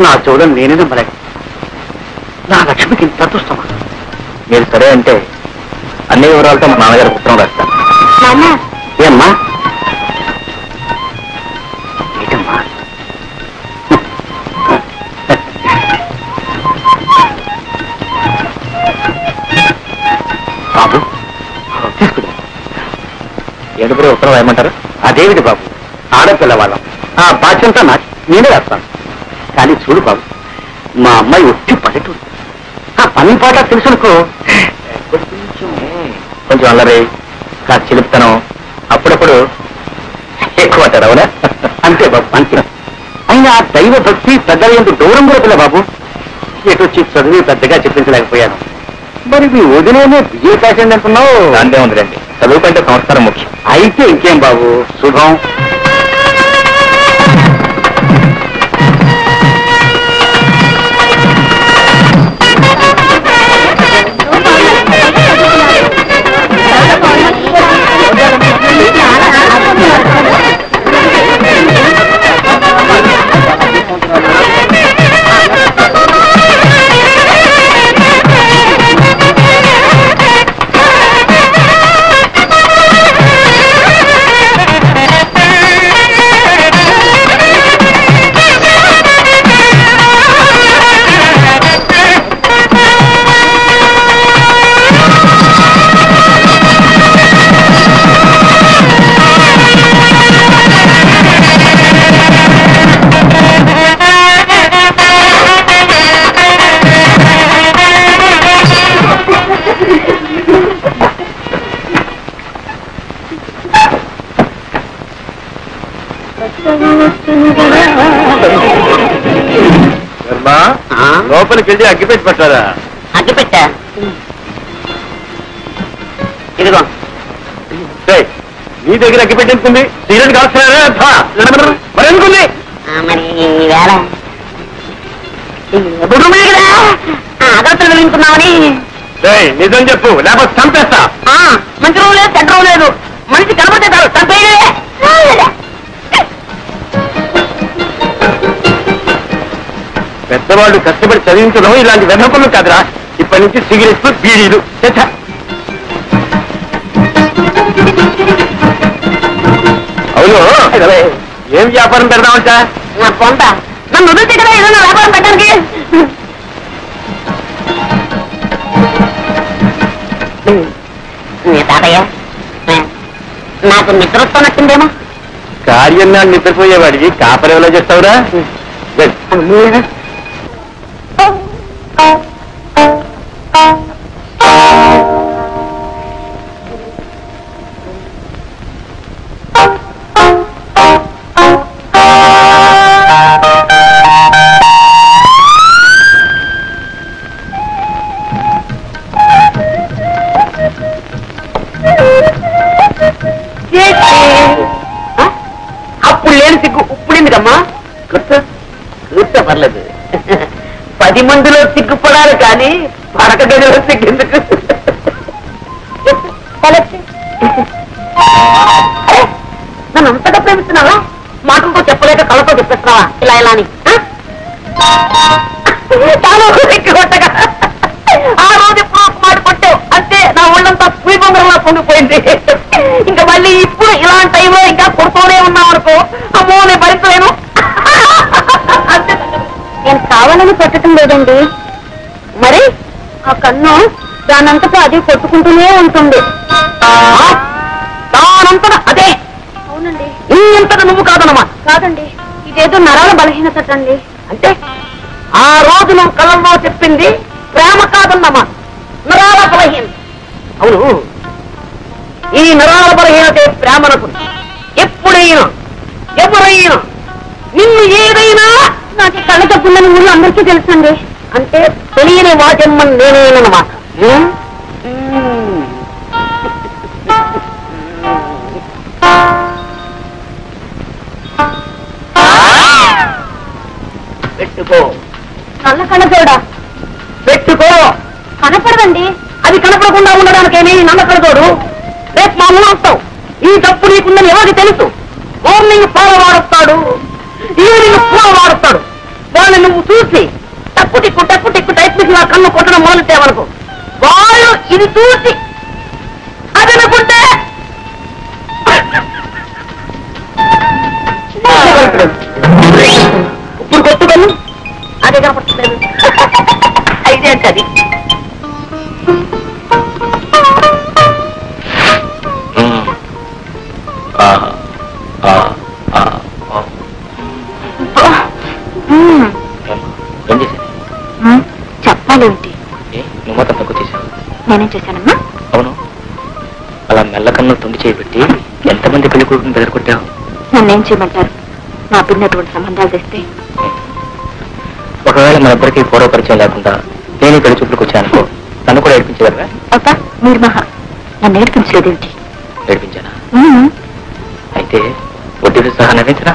నా చూడని నేనే నమ్మలేక నా లక్ష్మికి ఇంత అదృష్టమా? మీరు సరే అంటే అన్ని వివరాలతో మా నాన్నగారికి ఉత్తరం రాస్తాను. ఏమ్మా ఏంటమ్మా? బాబు తీసుకుని ఏడుపురే ఉత్తరం రాయమంటారు? అదేమిటి బాబు, ఆడపిల్లవాళ్ళం, ఆ బాధ్యంతా నేనే రాస్తాను. కానీ చూడు బాబు, మా అమ్మాయి ఒట్టి పల్లెటూరు, ఆ పని పాట తెలుసునుకో కొంచెం అల్లరి, కాస్త చిలుపుతనం, అప్పుడప్పుడు ఎక్కువ అంటాడు. అవునా? అంతే బాబు, అంతే. అయినా దైవ భక్తి పెద్దల ఎందుకు దూరం కూడా పిల్ల బాబు. ఎటు వచ్చి చదివి పెద్దగా చెప్పించలేకపోయాను. మరి మీ వదిలేనే బిఏ ప్యాషన్ అంటున్నావు? అంతే ఉందిలేండి, చదువు కంటే సంస్కారం ముఖ్యం. అయితే ఇంకేం బాబు, శుభం. లోపలికి వెళ్ళి అగ్గిపెట్టి పట్టారా? అగ్గిపెట్టా? ఇదిగో. నీ దగ్గర అగ్గిపెట్టి ఎందుకుంది? సీరియల్ కాల్స్తున్నారా? మరి ఎందుకుంది? మరి వెళ్తున్నామని నిజం చెప్పు, లేకపోతే చంపేస్తా. మంచి రూమ్ లేదు, చెడ్డ రూమ్ లేదు, మనిషి కనబడితే చాలు చంపేయలే. పెద్దవాళ్ళు కష్టపడి చదివించడం ఇలాంటి వెన్నపనులు కాదురా. ఇప్పటి నుంచి సిగరెట్లు, బీడీలు. అవును, ఏం వ్యాపారం పెడదామంట? కొంత నన్ను వదిలితే కదా ఏదైనా వ్యాపారం పెట్టడానికి. తాతయ్య, నాకు నిద్ర వస్తున్నట్టుందేమో. కార్యం నాడు నిద్రపోయేవాడికి కాపరేవలో చేస్తావురా? అప్పుడు లేని సిగ్గు ఇప్పుడెందుకమ్మా? కూర్చో, పర్లేదు. 10 మందిలో సిగ్గుపడాలి కానీ పడక గదిలో సిగ్గెందుకు? నన్ను అంతగా ప్రేమిస్తున్నావా? మాటలతో చెప్పలేక కళ్ళతో చెప్పేస్తున్నావా ఇలా ఇలా అని? ఆ రోజు ఎప్పుడు మాట కొట్టావు అంతే, నా ఒళ్ళంతా పులి బొంగరంలా పొంగిపోయింది. ఇంకా మళ్ళీ ఇప్పుడు ఇలాంటి టైంలో ఇంకా కొడుతూనే ఉన్నావు అనుకో, అమ్మో నేను భరించలేను. నేను కావాలని కొట్టడం లేదండి, మరి ఆ కన్ను దానంతటా అది కొట్టుకుంటూనే ఉంటుంది. దానంతటా అదే? అవునండి. ఇంతగా నువ్వు కాదనమా? కాదండి, ఇదేదో నరాల బలహీనత అండి. అంటే ఆ రోజు నువ్వు కళ్ళల్లో చెప్పింది ప్రేమ కాదన్నమా, నరాల బలహీనత. అవును, ఈ నరాల బలహీనతే ప్రేమనకు. ఎప్పుడైనా ఎవరైనా నిన్ను ఏదైనా నాకు కళ్ళ తప్పుందని ఊళ్ళో అందరికీ తెలుసండి. అంటే తెలియని వాజమ్మని నేనేనమాట. పెట్టుకో. నల్ల కళ్ళతోడా? పెట్టుకో. కనపడదండి. అది కనపడకుండా ఉండడానికేమి నల్ల కళ్ళతోడు? రేపు మా ఊరు వస్తావు, ఈ తప్పు నీకుందని ఎవరికి తెలుసు? మార్నింగ్ పాల వాడుతాడు, ఈవినింగ్ పూల వాడుతాడు. వాళ్ళని నువ్వు చూసి టక్కు టిక్కు టైప్ మిషన్ ఆ కన్ను కొట్టడం మొదలెట్టామనుకో, వాళ్ళు ఇది చూసి అదనుకుంటే ఇప్పుడు కొట్టుకొని అదే కనపడుతుంది. అయితే అంటే అది చెప్పాలేమిటి? నువ్వు మాత్రం తక్కువ చేశావు. నేనేం చేశానమ్మా? అవును, అలా మెల్లకన్ను తొండి చేయబెట్టి ఎంతమంది పెళ్లి కొడుకుని బెదరకొట్టావు? నన్నేం చేయమంటారు? నా పిన్నటువంటి సంబంధాలు తెస్తే ఒకవేళ మన ఇద్దరికి పూర్వపరిచయం లేకుండా నేను పెళ్లి చూపులకు వచ్చానుకో, నన్ను కూడా ఏడిపించగలరా? అబ్బా మీరు మహా నన్ను ఏడిపించలేదేమిటి? ఏడిపించానా? అయితే వడ్డీలు సహా నవ్వించరా?